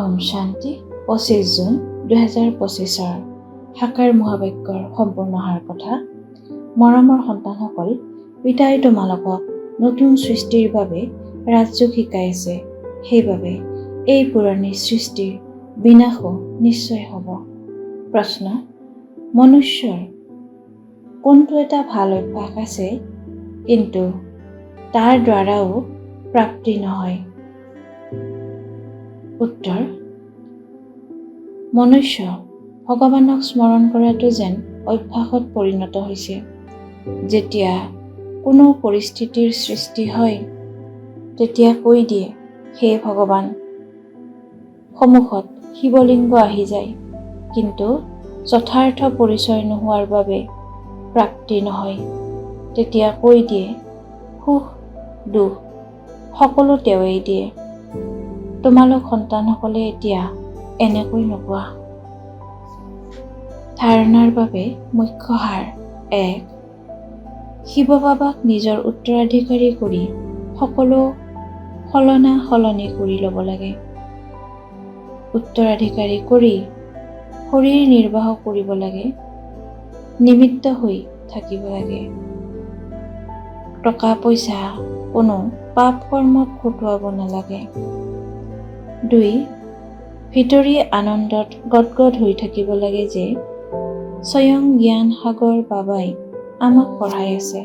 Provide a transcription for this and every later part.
ওম শান্তি 25 জুন 2025 সাকাৰ মহাবাক্যৰ সম্পূৰ্ণ সাৰ কথা। মৰমৰ সন্তানসকল, পিতাই তোমালোকক নতুন সৃষ্টিৰ বাবে ৰাজযোগ শিকাই আছে। সেইবাবে এই পুৰণি সৃষ্টিৰ বিনাশো নিশ্চয় হ'ব। প্ৰশ্ন: মনুষ্যৰ কোনটো এটা ভাল অভ্যাস আছে কিন্তু তাৰ দ্বাৰাও প্ৰাপ্তি নহয়? উত্তৰ: মনুষ্য ভগৱানক স্মৰণ কৰাটো যেন অভ্যাসত পৰিণত হৈছে। যেতিয়া কোনো পৰিস্থিতিৰ সৃষ্টি হয়, তেতিয়া কৈ দিয়ে, হে ভগৱান। সন্মুখত শিৱলিংগ আহি যায়, কিন্তু যথাৰ্থ পৰিচয় নোহোৱাৰ বাবে প্ৰাপ্তি নহয়। তেতিয়া কৈ দিয়ে, সুখ দুখ সকলো তেওঁৱেই দিয়ে। তোমালোক সন্তানসকলে এতিয়া এনেকৈ নোকোৱা। ধাৰণাৰ বাবে মুখ্য সাৰ: 1. শিৱ বাবাক নিজৰ উত্তৰাধিকাৰী কৰি সকলো সলনি কৰি ল'ব লাগে। উত্তৰাধিকাৰী কৰি শৰীৰ নিৰ্বাহ কৰিব লাগে, নিমিত্ত হৈ থাকিব লাগে। টকা পইচা কোনো পাপ কৰ্মত খটুৱাব নালাগে। 2. ভিতৰি আনন্দত গদগদ হৈ থাকিব লাগে যে স্বয়ং জ্ঞান সাগৰ বাবাই আমাক পঢ়াই আছে।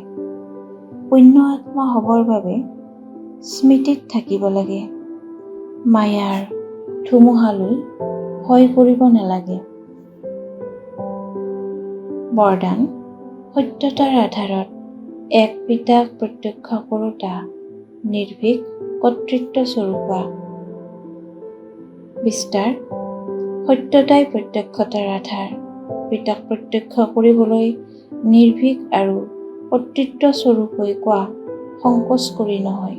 পুণ্য আত্মা হ'বৰ বাবে স্মৃতিত থাকিব লাগে। মায়াৰ ধুমুহালৈ ভয় কৰিব নালাগে। বৰদান: সত্যতাৰ আধাৰত এক পিতাক প্ৰত্যক্ষ কৰোঁতা নিৰ্ভীক কৰ্তৃত্ব স্বৰূপা। বিস্তাৰ: সত্যতাই প্ৰত্যক্ষতাৰ আধাৰ। পিতাক প্ৰত্যক্ষ কৰিবলৈ নিৰ্ভীক আৰু কৰ্তৃত্ব স্বৰূপ হৈ কোৱা সংকোচ কৰি নহয়।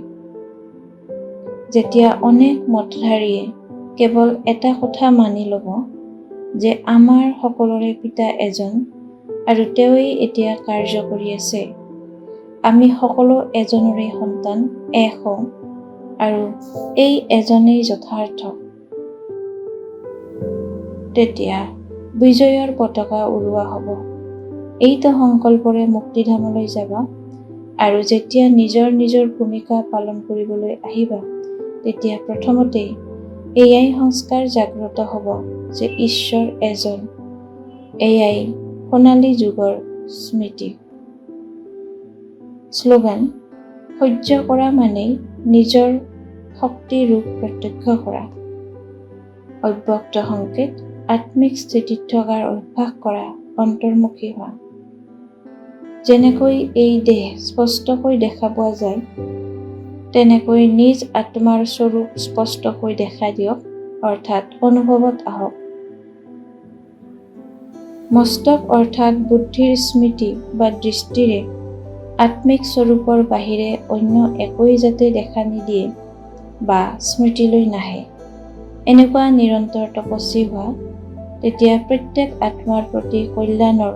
যেতিয়া অনেক মতধাৰীয়ে কেৱল এটা কথা মানি ল'ব যে আমাৰ সকলোৰে পিতা এজন আৰু তেওঁৱেই এতিয়া কাৰ্য কৰি আছে, আমি সকলো এজনৰে সন্তান, এক হওঁ আৰু এই এজনেই যথাৰ্থ, তেতিয়া বিজয়ৰ পতাকা উৰুৱা হ'ব। এইটো সংকল্পৰে মুক্তিধামলৈ যাবা আৰু যেতিয়া নিজৰ নিজৰ ভূমিকা পালন কৰিবলৈ আহিবা, তেতিয়া প্ৰথমতেই এয়াই সংস্কাৰ জাগ্ৰত হ'ব যে ঈশ্বৰ এজন। এয়াই সোণালী যুগৰ স্মৃতি। শ্লোগান: সহ্য কৰা মানেই নিজৰ শক্তি ৰূপ প্ৰত্যক্ষ কৰা। অব্যক্ত সংকেত: আত্মিক স্থিতিত থকাৰ অভ্যাস কৰা, অন্তৰ্মুখী হোৱা। যেনেকৈ এই দেহ স্পষ্টকৈ দেখা পোৱা যায়, তেনেকৈ নিজ আত্মাৰ স্বৰূপ স্পষ্টকৈ দেখা দিয়ক, অৰ্থাৎ অনুভৱত আহক। মস্তক অৰ্থাৎ বুদ্ধিৰ স্মৃতি বা দৃষ্টিৰে আত্মিক স্বৰূপৰ বাহিৰে অন্য একোৱেই যাতে দেখা নিদিয়ে বা স্মৃতিলৈ নাহে, এনেকুৱা নিৰন্তৰ তপস্বী হোৱা। তেতিয়া প্ৰত্যেক আত্মাৰ প্ৰতি কল্যাণৰ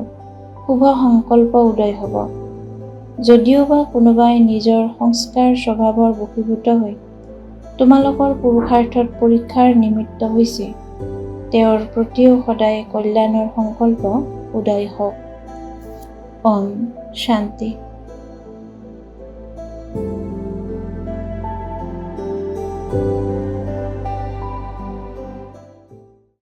শুভ সংকল্প উদয় হ'ব। যদিওবা কোনোবাই নিজৰ সংস্কাৰ স্বভাৱৰ বশীভূত হৈ তোমালোকৰ পুৰুষাৰ্থত পৰীক্ষাৰ নিমিত্ত হৈছে, তেওঁৰ প্ৰতিও সদায় কল্যাণৰ সংকল্প উদয় হওক। ওম শান্তি।